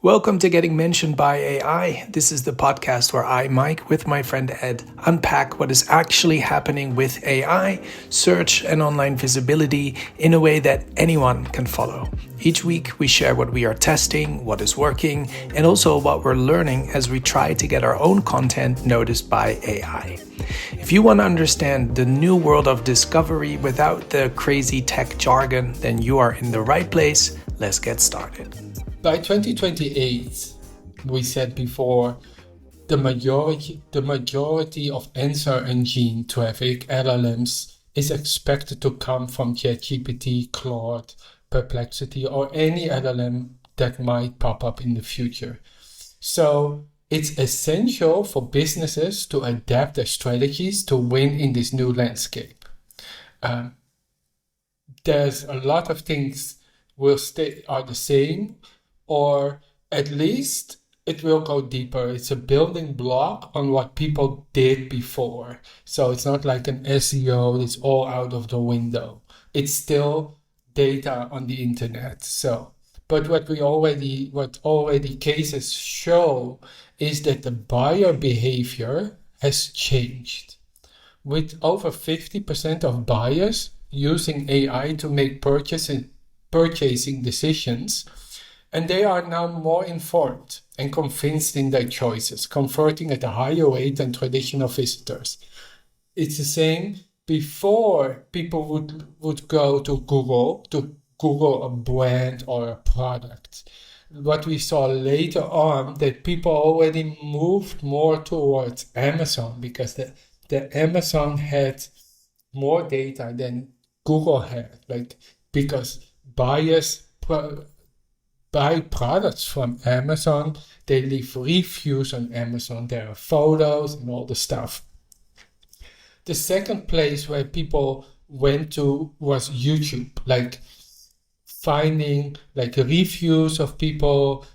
Welcome to Getting Mentioned by AI. This is the podcast where I, Mike, with my friend Ed, unpack what is actually happening with AI, search, and online visibility in a way that anyone can follow. Each week, we share what we are testing, what is working, and also what we're learning as we try to get our own content noticed by AI. If you want to understand the new world of discovery without the crazy tech jargon, then you are in the right place. Let's get started. By 2028, we said before, the majority of answer engine traffic, LLMs, is expected to come from ChatGPT, Claude, Perplexity, or any LLM that might pop up in the future. So it's essential for businesses to adapt their strategies to win in this new landscape. There's a lot of things are the same, or at least it will go deeper. It's a building block on what people did before. So it's not like an SEO that's all out of the window. It's still data on the internet. But what already cases show is that the buyer behavior has changed. With over 50% of buyers using AI to make purchasing decisions, and they are now more informed and convinced in their choices, converting at a higher rate than traditional visitors. It's the same before people would go to Google a brand or a product. What we saw later on, that people already moved more towards Amazon because the Amazon had more data than Google had, because buyers buy products from Amazon, they leave reviews on Amazon, there are photos and all the stuff. The second place where people went to was YouTube, finding reviews of people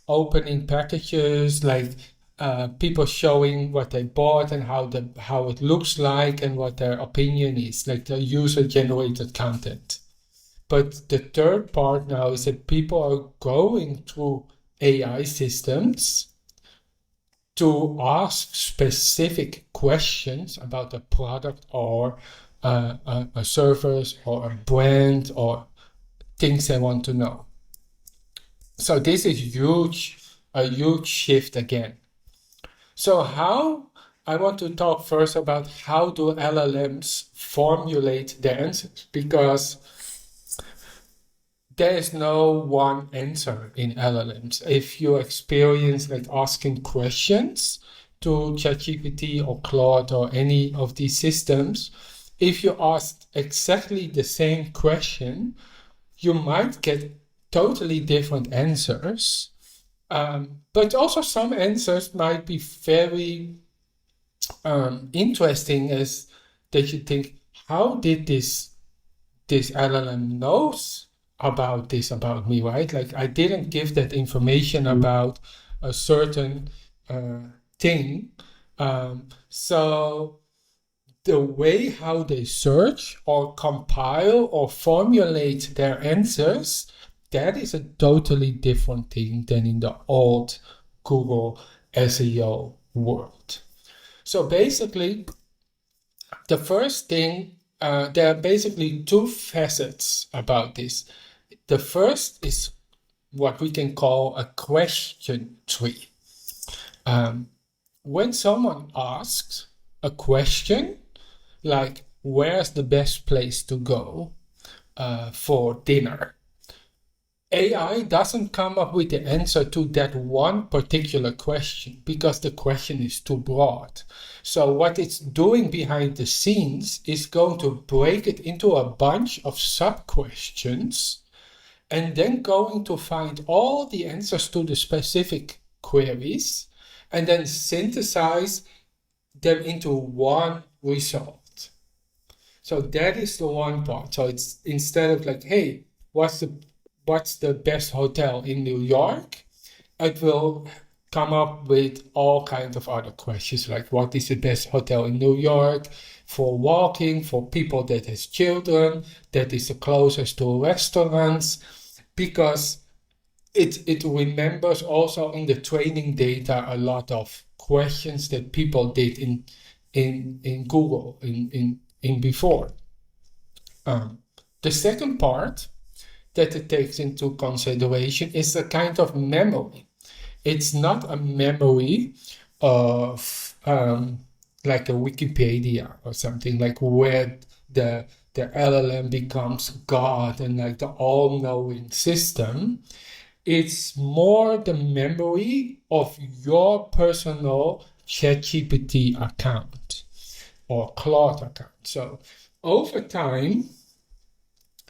opening packages, people showing what they bought and how it looks like and what their opinion is, the user-generated content. But the third part now is that people are going through AI systems to ask specific questions about a product or a service or a brand or things they want to know. So this is a huge shift again. So I want to talk first about how do LLMs formulate their answers, because there is no one answer in LLMs. If you experience asking questions to ChatGPT or Claude or any of these systems, if you ask exactly the same question, you might get totally different answers. But also some answers might be very interesting, as that you think, how did this LLM knows about me, right? I didn't give that information about a certain thing. So the way how they search or compile or formulate their answers, that is a totally different thing than in the old Google SEO world. So basically, the first thing, there are basically two facets about this. The first is what we can call a question tree. When someone asks a question, like where's the best place to go for dinner, AI doesn't come up with the answer to that one particular question because the question is too broad. So what it's doing behind the scenes is going to break it into a bunch of sub-questions and then going to find all the answers to the specific queries and then synthesize them into one result. So that is the one part. So it's instead of hey, what's the best hotel in New York? It will come up with all kinds of other questions, like what is the best hotel in New York for walking, for people that has children, that is the closest to restaurants, because it remembers also in the training data a lot of questions that people did in Google in before. The second part that it takes into consideration is a kind of memory. It's not a memory of like a Wikipedia or something, like where the LLM becomes God and like the all-knowing system. It's more the memory of your personal ChatGPT account or Claude account. So over time,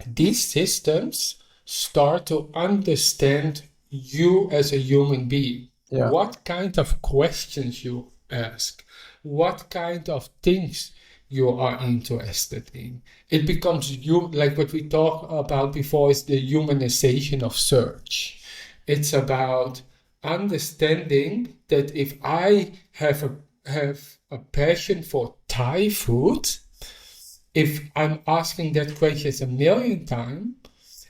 these systems start to understand you as a human being. Yeah. What kind of questions you ask, what kind of things you are interested in. It becomes you, like what we talked about before, is the humanization of search. It's about understanding that if I have a passion for Thai food, if I'm asking that question a million times,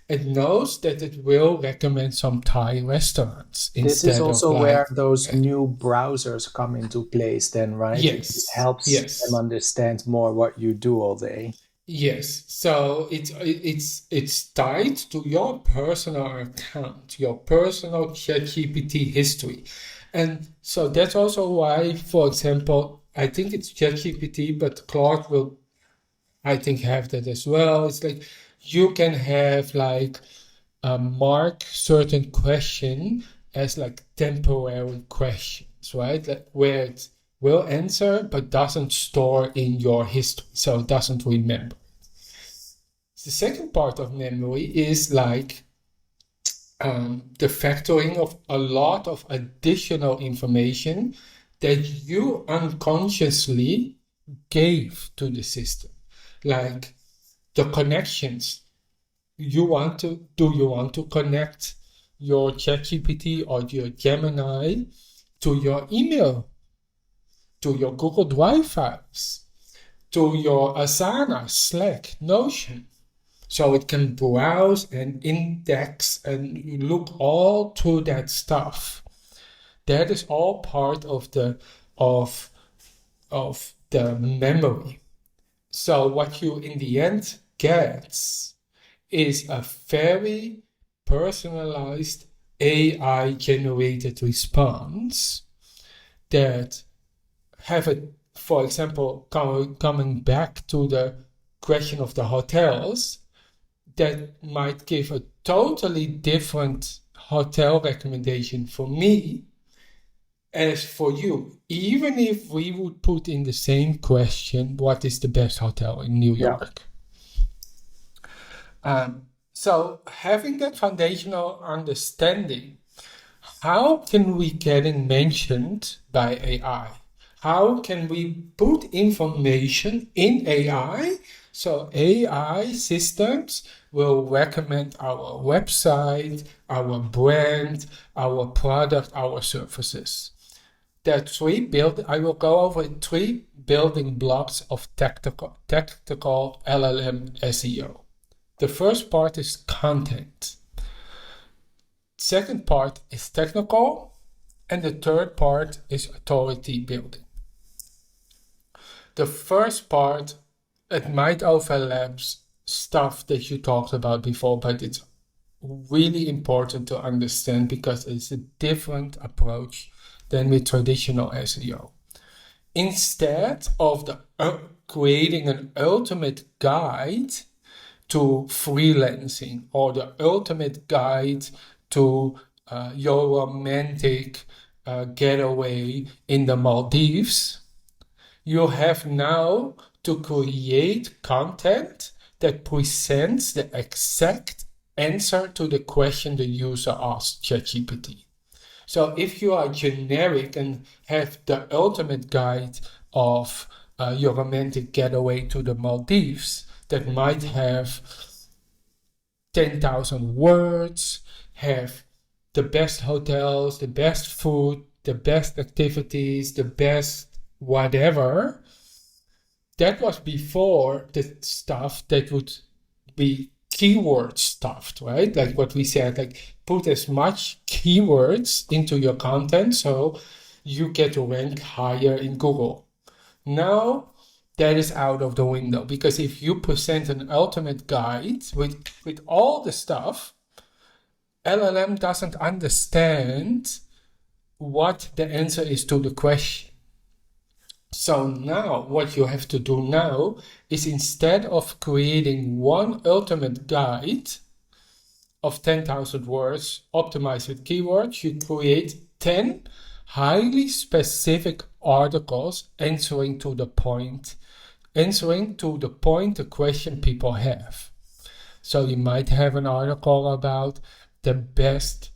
it knows that it will recommend some Thai restaurants This instead is also of where like, those new browsers come into place then, right? It yes, helps them yes, understand more what you do all day. yes. So it's tied to your personal account, your personal ChatGPT history. And so that's also why, for example, I think it's ChatGPT, but Claude will, I think, have that as well. It's like you can have like mark certain question as like temporary questions, right? Like where it will answer but doesn't store in your history, so it doesn't remember. The second part of memory is like the factoring of a lot of additional information that you unconsciously gave to the system, like the connections you want to connect your ChatGPT or your Gemini to your email, to your Google Drive files, to your Asana, Slack, Notion. So it can browse and index and look all through that stuff. That is all part of the memory. So what you in the end get is a very personalized AI generated response that have a, for example, coming back to the question of the hotels, that might give a totally different hotel recommendation for me as for you, even if we would put in the same question, what is the best hotel in New York? So having that foundational understanding, how can we get it mentioned by AI? How can we put information in AI so AI systems will recommend our website, our brand, our product, our services? I will go over 3 building blocks of tactical LLM SEO. The first part is content. Second part is technical. And the third part is authority building. The first part, it might overlap stuff that you talked about before, but it's really important to understand because it's a different approach than with traditional SEO. Instead of creating an ultimate guide to freelancing or the ultimate guide to your romantic getaway in the Maldives, you have now to create content that presents the exact answer to the question the user asked ChatGPT. So if you are generic and have the ultimate guide of your romantic getaway to the Maldives, that might have 10,000 words, have the best hotels, the best food, the best activities, the best whatever. That was before the stuff that would be keyword stuffed, right? Like what we said, like put as much keywords into your content so you get to rank higher in Google. Now that is out of the window, because if you present an ultimate guide with all the stuff, LLM doesn't understand what the answer is to the question. So now what you have to do now is, instead of creating one ultimate guide of 10,000 words optimized with keywords, you create 10 highly specific articles answering to the point the question people have. So you might have an article about the best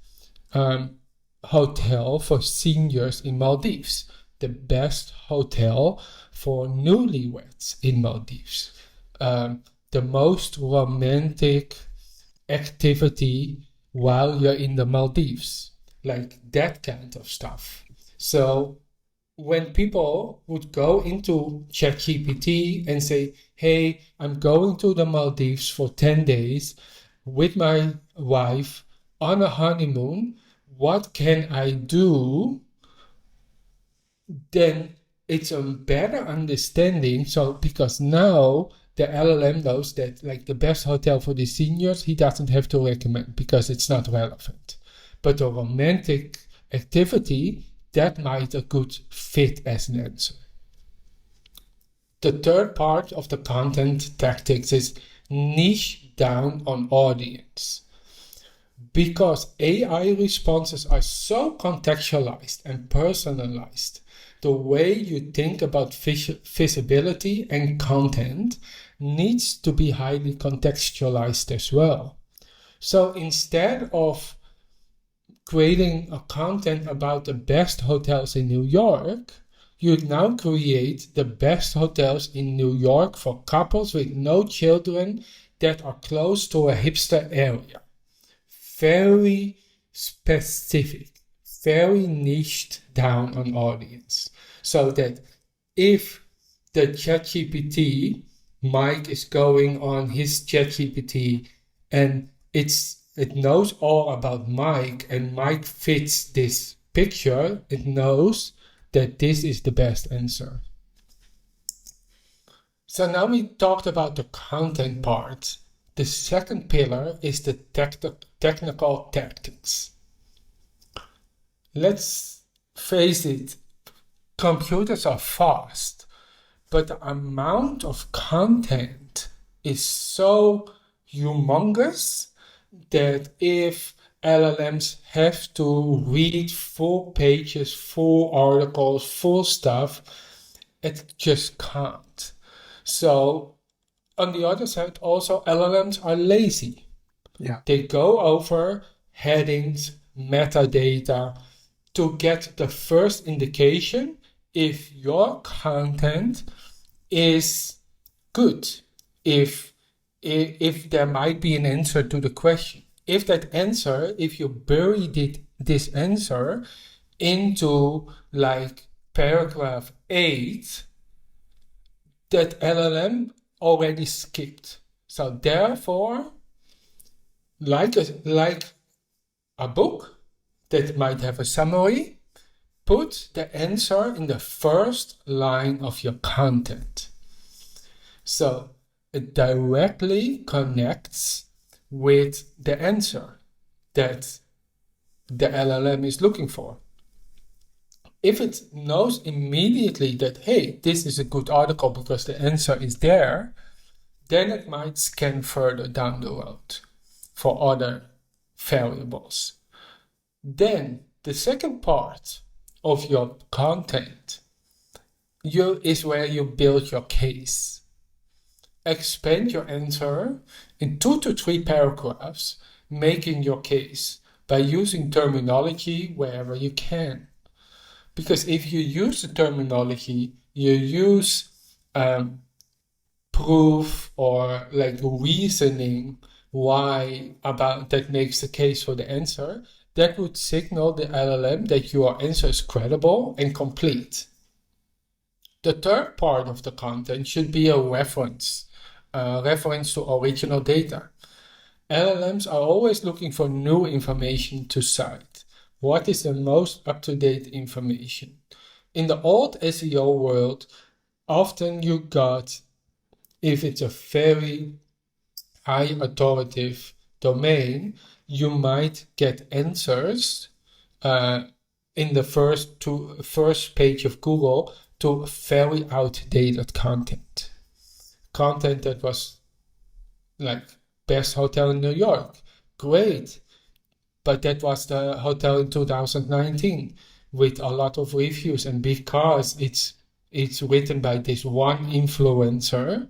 hotel for seniors in Maldives, the best hotel for newlyweds in Maldives, the most romantic activity while you're in the Maldives, like that kind of stuff. So when people would go into ChatGPT and say, hey, I'm going to the Maldives for 10 days with my wife on a honeymoon, what can I do? Then it's a better understanding. So because now the LLM knows that, like, the best hotel for the seniors, he doesn't have to recommend because it's not relevant. But the romantic activity, that might a good fit as an answer. The third part of the content tactics is niche down on audience. Because AI responses are so contextualized and personalized, the way you think about visibility and content needs to be highly contextualized as well. So instead of creating a content about the best hotels in New York, you now create the best hotels in New York for couples with no children that are close to a hipster area. Very specific, very niched down on audience. So that if the ChatGPT Mike is going on his ChatGPT and it knows all about Mike, and Mike fits this picture, it knows that this is the best answer. So now we talked about the content part. The second pillar is the technical tactics. Let's face it, computers are fast, but the amount of content is so humongous that if LLMs have to read full pages, full articles, full stuff, it just can't. So on the other side, also LLMs are lazy. Yeah. They go over headings, metadata to get the first indication if your content is good, if there might be an answer to the question. If that answer, if you buried this answer into like paragraph 8, that LLM already skipped. So therefore, like a book that might have a summary, put the answer in the first line of your content. So it directly connects with the answer that the LLM is looking for. If it knows immediately that, hey, this is a good article because the answer is there, then it might scan further down the road for other variables. Then the second part of your content is where you build your case. Expand your answer in 2 to 3 paragraphs, making your case by using terminology wherever you can. Because if you use the terminology, you use proof or like reasoning why about that makes the case for the answer, that would signal the LLM that your answer is credible and complete. The third part of the content should be a reference to original data. LLMs are always looking for new information to cite. What is the most up-to-date information? In the old SEO world, often you got, if it's a very high authoritative domain, you might get answers in the first page of Google to very outdated content. Content that was like best hotel in New York. Great. But that was the hotel in 2019 with a lot of reviews, and because it's written by this one influencer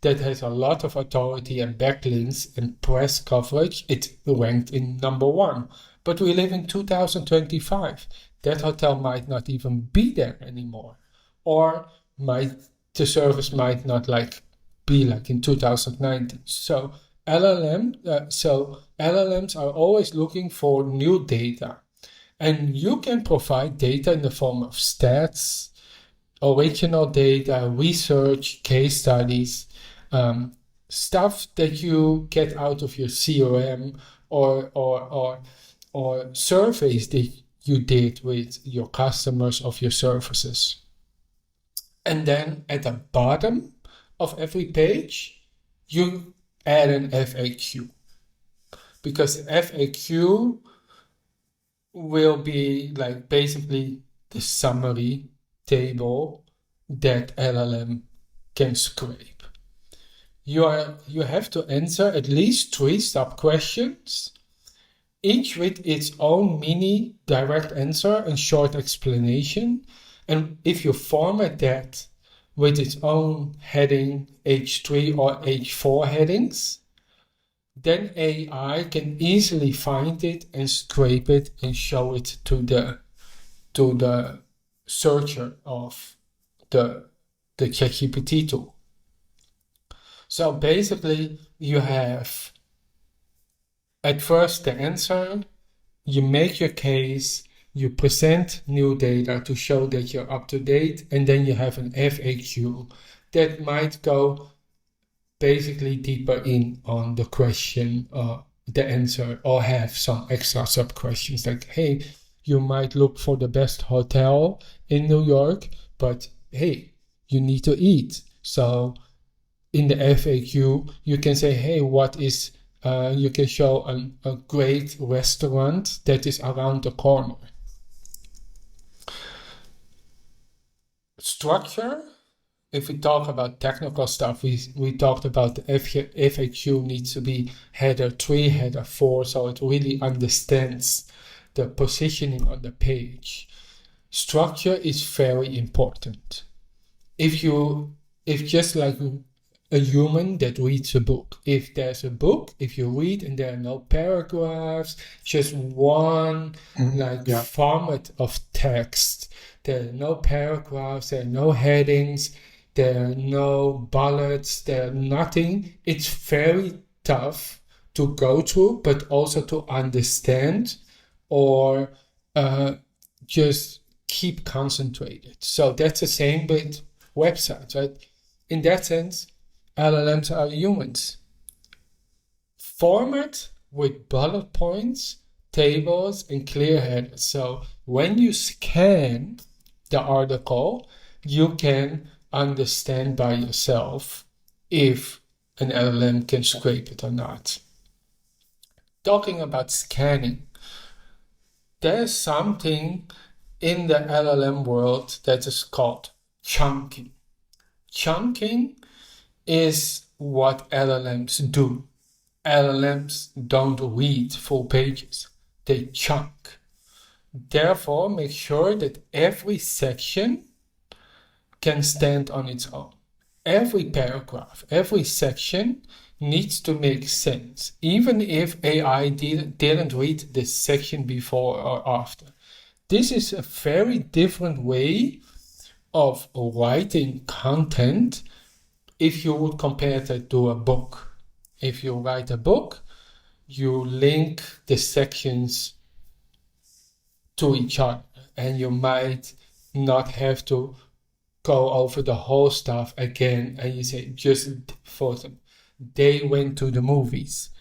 that has a lot of authority and backlinks and press coverage, it ranked in number one. But we live in 2025. That hotel might not even be there anymore, or the service might not be like in 2019. So LLMs are always looking for new data, and you can provide data in the form of stats, original data, research, case studies, stuff that you get out of your CRM or surveys that you did with your customers of your services. And then at the bottom of every page, you add an FAQ, because FAQ will be like basically the summary table that LLM can scrape. You have to answer at least 3 sub-questions, each with its own mini direct answer and short explanation. And if you format that with its own heading, H3 or H4 headings, then AI can easily find it and scrape it and show it to the searcher of the ChatGPT tool. So basically, you have at first the answer, you make your case, you present new data to show that you're up to date, and then you have an FAQ that might go basically deeper in on the question, the answer, or have some extra sub questions like, hey, you might look for the best hotel in New York, but hey, you need to eat. So in the FAQ, you can say, hey, you can show a great restaurant that is around the corner. Structure, if we talk about technical stuff, we talked about the FAQ needs to be header 3, header 4, so it really understands the positioning on the page. Structure is very important. If just like a human that reads a book, if there's a book, if you read and there are no paragraphs, just one format of text, there are no paragraphs, there are no headings, there are no bullets, there are nothing. It's very tough to go through, but also to understand or just keep concentrated. So that's the same with websites, right? In that sense, LLMs are humans. Format with bullet points, tables, and clear headers. So when you scan the article, you can understand by yourself if an LLM can scrape it or not. Talking about scanning, there's something in the LLM world that is called chunking. Chunking is what LLMs do. LLMs don't read full pages, they chunk. Therefore, make sure that every section can stand on its own. Every paragraph, every section needs to make sense, even if AI didn't read this section before or after. This is a very different way of writing content if you would compare that to a book. If you write a book, you link the sections to each other, and you might not have to go over the whole stuff again, and you say, just for them, they went to the movies.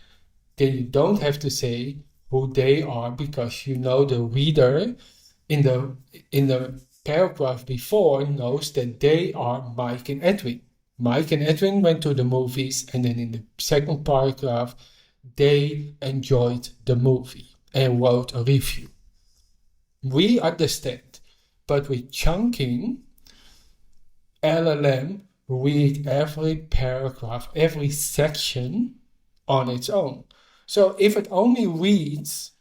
then you don't have to say who they are, because you know the reader in the paragraph before knows that they are Mike and Edwin. Mike and Edwin went to the movies, and then in the second paragraph, they enjoyed the movie and wrote a review. We understand, but with chunking, LLM read every paragraph, every section on its own. So if it only reads,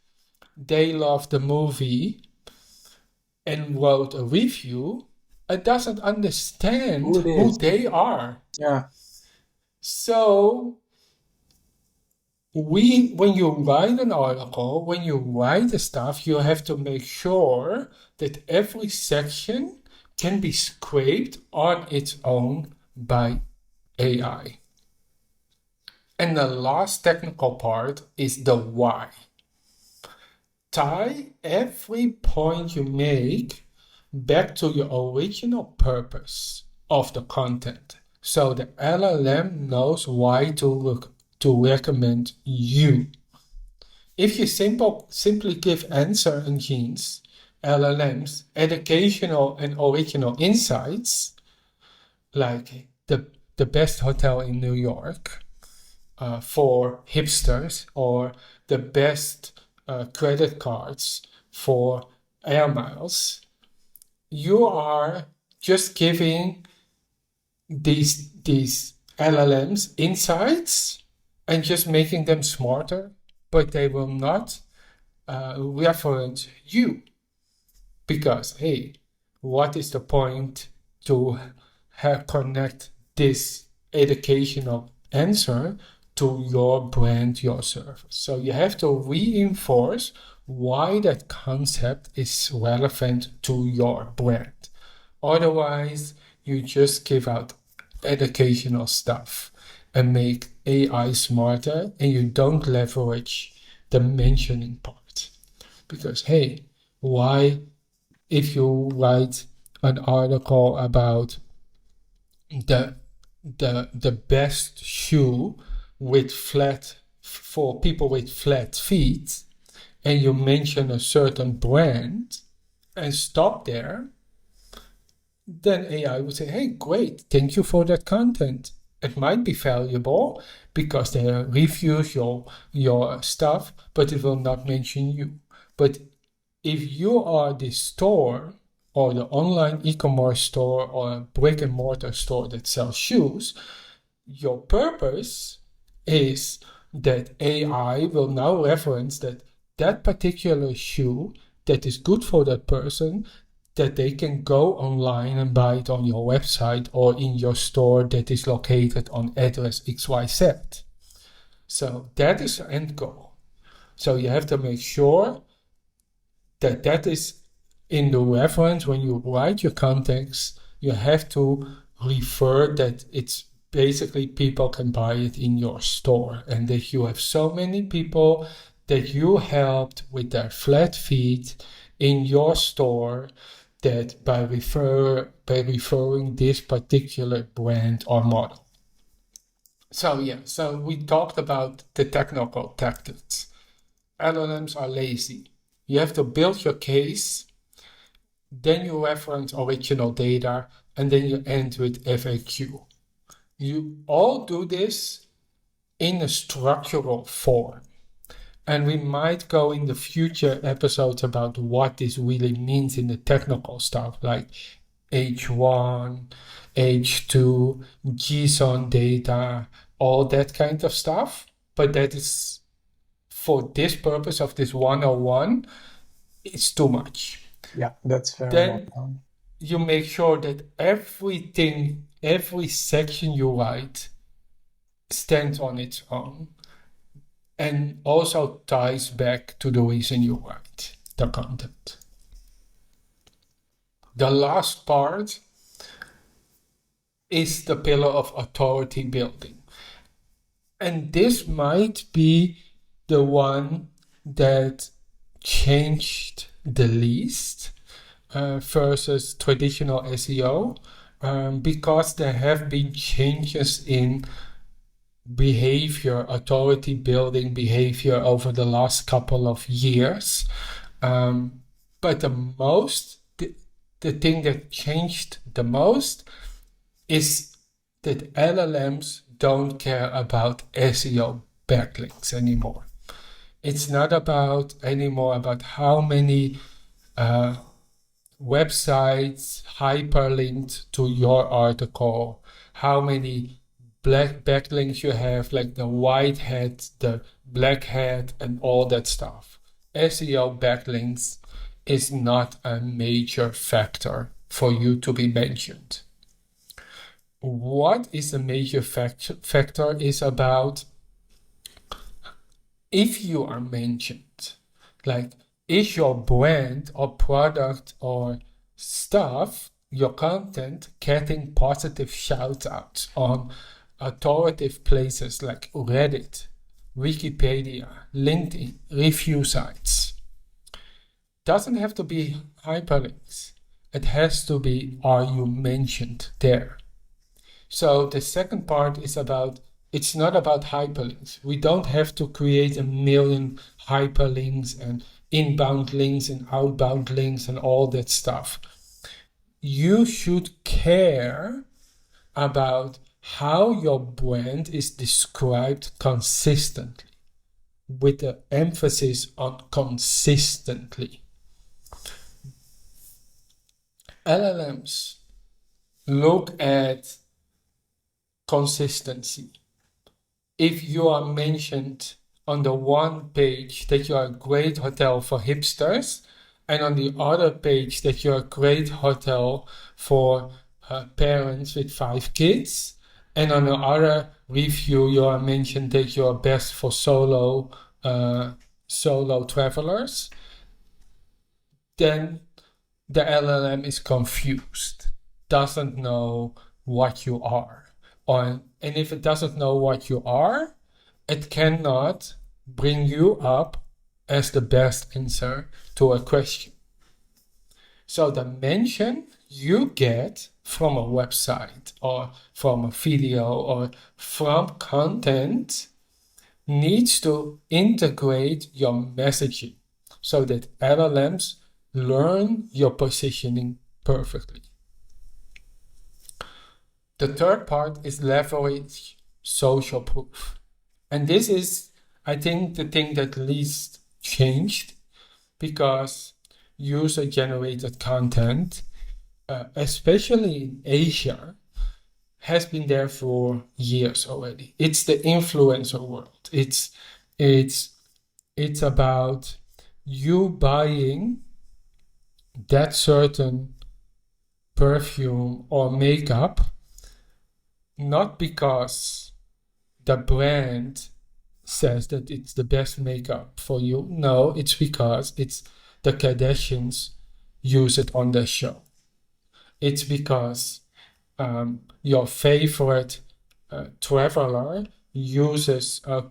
they love the movie and wrote a review, it doesn't understand who they are. Yeah. So when you write an article, when you write the stuff, you have to make sure that every section can be scraped on its own by AI. And the last technical part is the why. Tie every point you make back to your original purpose of the content, so the LLM knows why to recommend you. If you simply give answer engines, LLMs, educational and original insights, like the best hotel in New York for hipsters, or the best credit cards for air miles, you are just giving these LLMs insights and just making them smarter, but they will not reference you. Because, hey, what is the point to connect this educational answer to your brand, your service? So you have to reinforce why that concept is relevant to your brand. Otherwise, you just give out educational stuff and make AI smarter, and you don't leverage the mentioning part. Because, hey, why, if you write an article about the best shoe with for people with flat feet, and you mention a certain brand and stop there, then AI would say, hey, great, thank you for that content. It might be valuable because they reviews your stuff, but it will not mention you. But if you are the store, or the online e-commerce store, or a brick and mortar store that sells shoes, your purpose is that AI will now reference that particular shoe that is good for that person, that they can go online and buy it on your website or in your store that is located on address XYZ. So that is the end goal. So you have to make sure that is in the reference. When you write your context, you have to refer that it's basically people can buy it in your store, and that you have so many people that you helped with their flat feet in your store, that by referring this particular brand or model. So we talked about the technical tactics. LLMs are lazy. You have to build your case, then you reference original data, and then you end with FAQ. You all do this in a structural form. And we might go in the future episodes about what this really means in the technical stuff, like H1, H2, JSON data, all that kind of stuff. But that is, for this purpose of this 101, it's too much. Yeah, that's fair. Then you make sure that everything, every section you write stands on its own, and also ties back to the reason you write the content. The last part is the pillar of authority building. And this might be the one that changed the least versus traditional SEO, because there have been changes in behavior, authority building behavior over the last couple of years. But the thing that changed the most is that LLMs don't care about SEO backlinks anymore. It's not anymore about how many websites hyperlinked to your article, how many black backlinks you have, like the white hat, the black hat, and all that stuff. SEO backlinks is not a major factor for you to be mentioned. What is a major factor is about if you are mentioned, like is your brand or product or stuff, your content, getting positive shout outs on authoritative places like Reddit, Wikipedia, LinkedIn, review sites. Doesn't have to be hyperlinks. It has to be, are you mentioned there? So the second part is about, it's not about hyperlinks. We don't have to create a million hyperlinks and inbound links and outbound links and all that stuff. You should care about how your brand is described consistently, with the emphasis on consistently. LLMs look at consistency. If you are mentioned on the one page that you are a great hotel for hipsters, and on the other page that you're a great hotel for parents with 5 kids, and on the other review you are mentioned that you're best for solo travelers, then the LLM is confused, doesn't know what you are. And if it doesn't know what you are, it cannot bring you up as the best answer to a question. So the mention you get from a website or from a video or from content needs to integrate your messaging so that LLMs learn your positioning perfectly. The third part is leverage social proof. And this is, I think, the thing that least changed, because user-generated content, especially in Asia, has been there for years already. It's the influencer world. It's about you buying that certain perfume or makeup, not because the brand says that it's the best makeup for you. No, it's because it's the Kardashians use it on their show. It's because your favorite traveler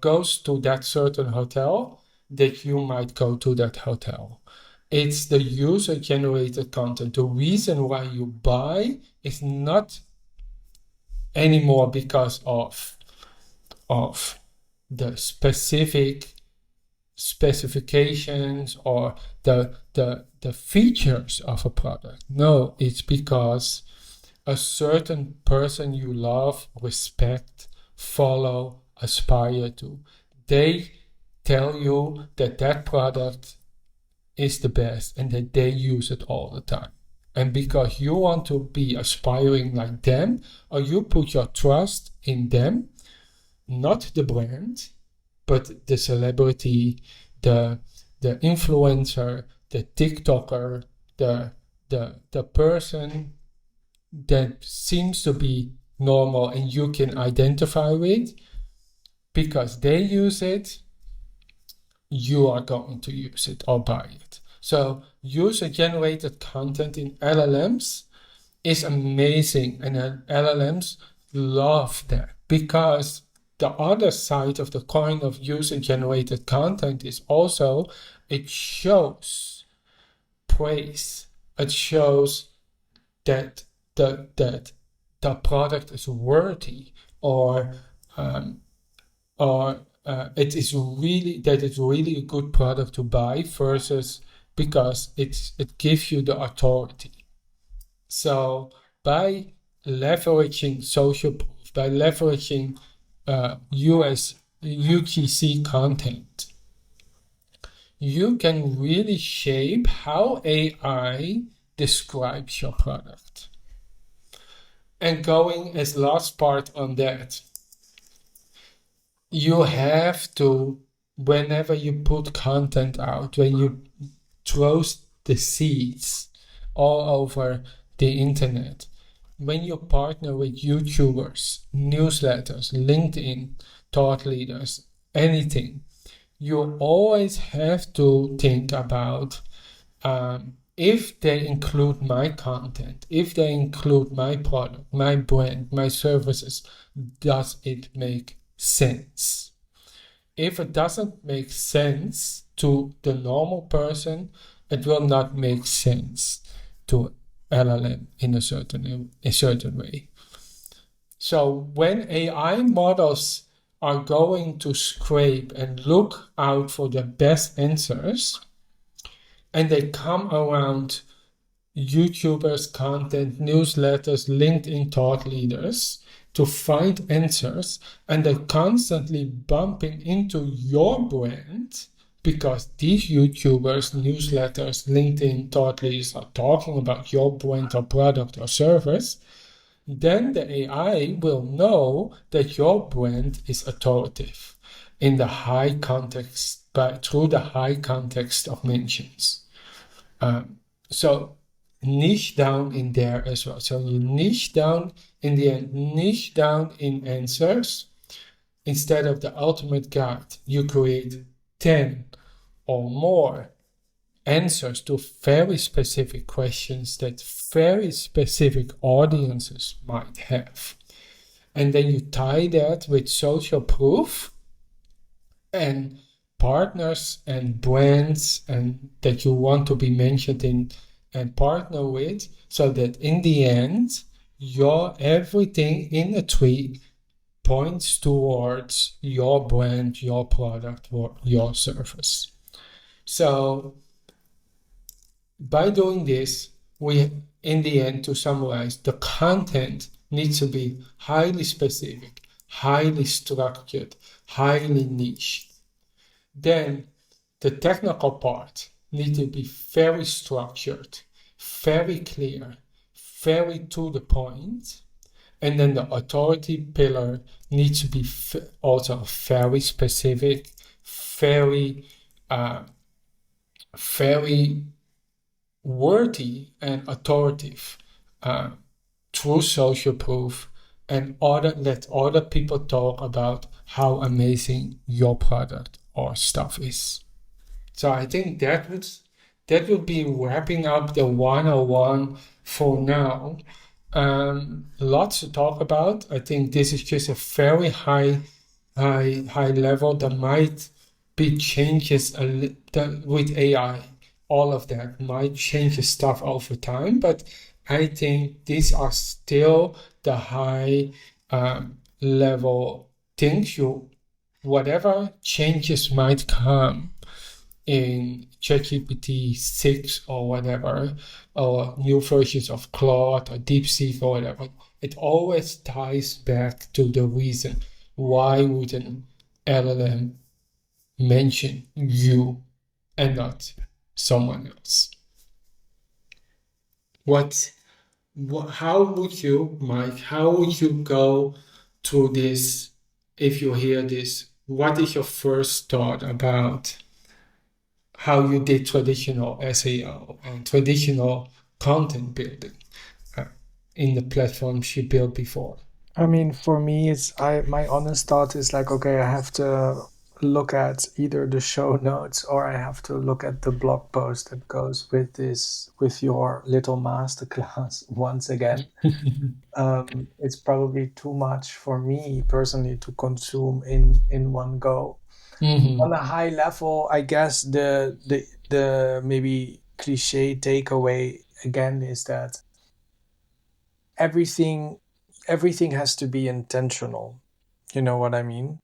goes to that certain hotel that you might go to that hotel. It's the user-generated content. The reason why you buy is not anymore because of the specific specifications or the features of a product. No, it's because a certain person you love, respect, follow, aspire to, they tell you that that product is the best and that they use it all the time. And because you want to be aspiring like them, or you put your trust in them, not the brand, but the celebrity, the influencer, the TikToker, the person that seems to be normal and you can identify with, because they use it, you are going to use it or buy it. So user-generated content in LLMs is amazing, and LLMs love that, because the other side of the coin of user-generated content is also it shows praise. It shows that the product is worthy, or or it's really a good product to buy versus because it gives you the authority. So by leveraging social proof, by leveraging US UGC content, you can really shape how AI describes your product. And going as last part on that, you have to, whenever you put content out, when you throw the seeds all over the internet, when you partner with YouTubers, newsletters, LinkedIn, thought leaders, anything, you always have to think about if they include my content, if they include my product, my brand, my services, does it make sense? If it doesn't make sense to the normal person, it will not make sense to LLM in a certain way. So when AI models are going to scrape and look out for the best answers, and they come around YouTubers, content, newsletters, LinkedIn thought leaders to find answers, and they're constantly bumping into your brand because these YouTubers, newsletters, LinkedIn thought leaders are talking about your brand or product or service, then the AI will know that your brand is authoritative in the high context, through the high context of mentions. So niche down in there as well. So you niche down in the end, niche down in answers. Instead of the ultimate guide, you create 10 or more answers to very specific questions that very specific audiences might have. And then you tie that with social proof and partners and brands and that you want to be mentioned in and partner with, so that in the end your everything in the tree points towards your brand, your product, or your service. So by doing this, we, in the end, to summarize, the content needs to be highly specific, highly structured, highly niche. Then the technical part needs to be very structured, very clear, very to the point. And then the authority pillar needs to be also very specific, very, very worthy and authoritative through social proof, and let other people talk about how amazing your product or stuff is. So I think that would be wrapping up the 101 for now. Lots to talk about. I think this is just a very high level. There might be changes with AI. All of that might change the stuff over time, but I think these are still the high level things. Whatever changes might come in ChatGPT 6 or whatever, or new versions of Claude or DeepSeek or whatever, it always ties back to the reason. Why would an LLM mention you and not someone else? How would you, Mike, how would you go to this if you hear this? What is your first thought about how you did traditional SEO and traditional content building in the platforms you built before? I mean, for me, my honest thought is like, okay, I have to look at either the show notes or I have to look at the blog post that goes with your little masterclass once again. It's probably too much for me personally to consume in one go. On a high level, I guess the maybe cliche takeaway again is that everything has to be intentional. You know what I mean?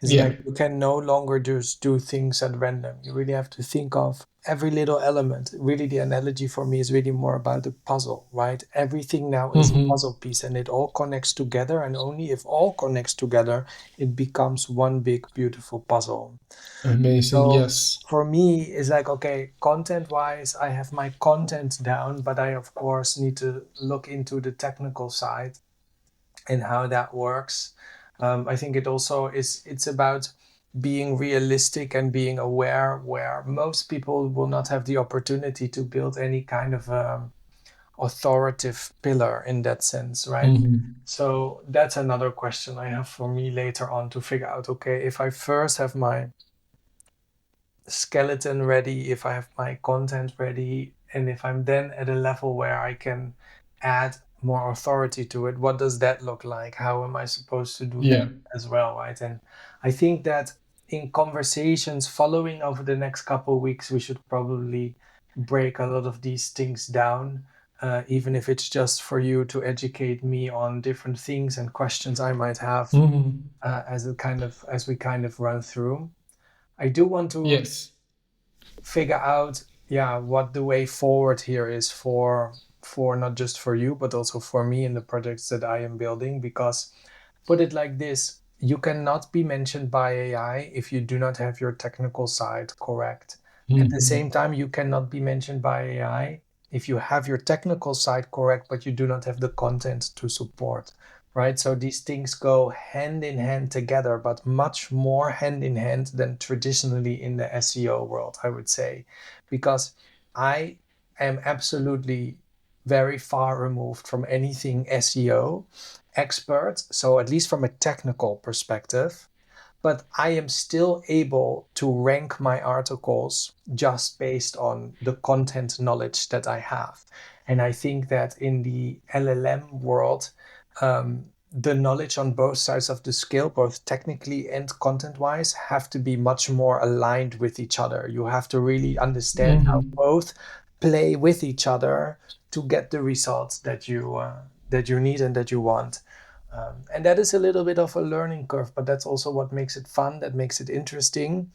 It's Yeah. like you can no longer just do things at random. You really have to think of every little element. Really, the analogy for me is really more about the puzzle, right? Everything now is a Hmm. puzzle piece and it all connects together. And only if all connects together, it becomes one big, beautiful puzzle. Amazing. So Yes. for me, it's like, okay, content wise, I have my content down, but I, of course, need to look into the technical side and how that works. I think it also is, it's about being realistic and being aware where most people will not have the opportunity to build any kind of authoritative pillar in that sense, right? Hmm. So that's another question I have for me later on to figure out, okay, if I first have my skeleton ready, if I have my content ready, and if I'm then at a level where I can add more authority to it, what does that look like? How am I supposed to do that Yeah. as well, right? And I think that in conversations following over the next couple of weeks, we should probably break a lot of these things down, even if it's just for you to educate me on different things and questions I might have Hmm. as we kind of run through. I do want to Yes. figure out, yeah, what the way forward here is for not just for you but also for me in the projects that I am building, because put it like this, you cannot be mentioned by AI if you do not have your technical side correct. At the Hmm. same time, you cannot be mentioned by AI if you have your technical side correct but you do not have the content to support, right? So these things go hand in hand together, but much more hand in hand than traditionally in the SEO world, I would say, because I am absolutely very far removed from anything SEO expert. So, at least from a technical perspective, but I am still able to rank my articles just based on the content knowledge that I have. And I think that in the LLM world, the knowledge on both sides of the scale, both technically and content wise, have to be much more aligned with each other. You have to really understand how Hmm. both play with each other to get the results that you need and that you want. And that is a little bit of a learning curve, but that's also what makes it fun, that makes it interesting,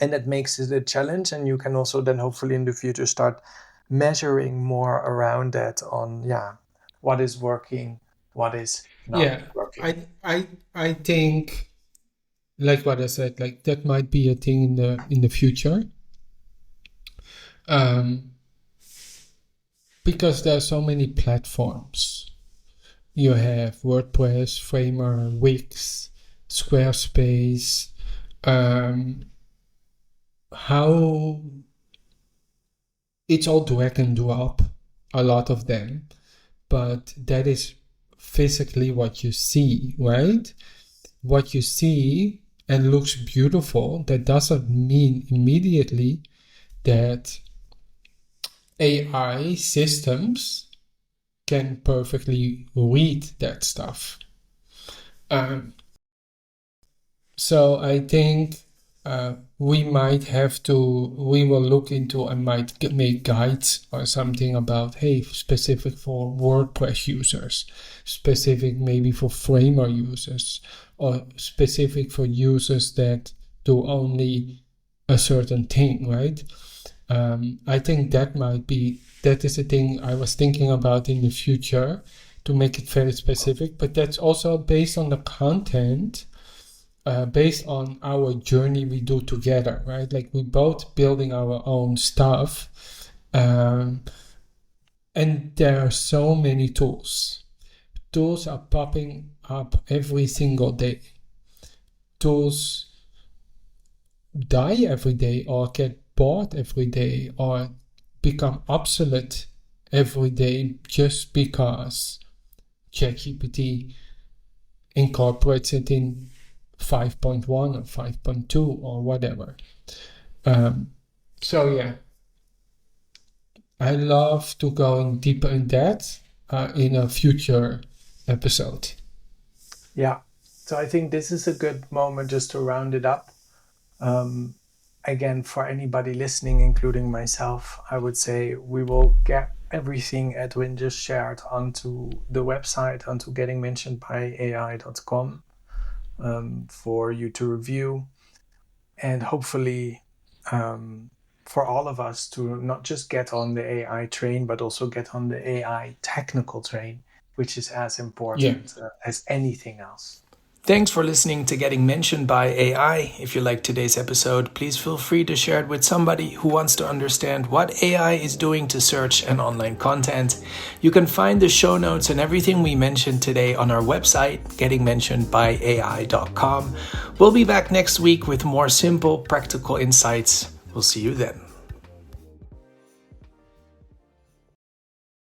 and that makes it a challenge. And you can also then hopefully in the future start measuring more around that on, yeah, what is working, what is not Yeah. working. I think, like what I said, like that might be a thing in the future. Um, because there are so many platforms. You have WordPress, Framer, Wix, Squarespace. Um, how it's all drag and drop, a lot of them, but that is physically what you see, right? What you see and looks beautiful, that doesn't mean immediately that AI systems can perfectly read that stuff. Um, So I think we might have to, we will look into and might make guides or something about, hey, specific for WordPress users, specific maybe for Framer users, or specific for users that do only a certain thing, right? I think that is a thing I was thinking about in the future to make it very specific, but that's also based on the content, based on our journey we do together, right? Like we both building our own stuff, um, and there are so many tools. Tools are popping up every single day. Tools die every day, or get bought every day, or become obsolete every day just because ChatGPT incorporates it in 5.1 or 5.2 or whatever. Um, so yeah, I love to go deeper in that in a future episode. Yeah. So I think this is a good moment just to round it up. Um, Again, for anybody listening, including myself, I would say we will get everything Edwin just shared onto the website, onto gettingmentionedbyai.com. for you to review, and hopefully for all of us to not just get on the AI train, but also get on the AI technical train, which is as Yeah. important as anything else. Thanks for listening to Getting Mentioned by AI. If you liked today's episode, please feel free to share it with somebody who wants to understand what AI is doing to search and online content. You can find the show notes and everything we mentioned today on our website, gettingmentionedbyai.com. We'll be back next week with more simple, practical insights. We'll see you then.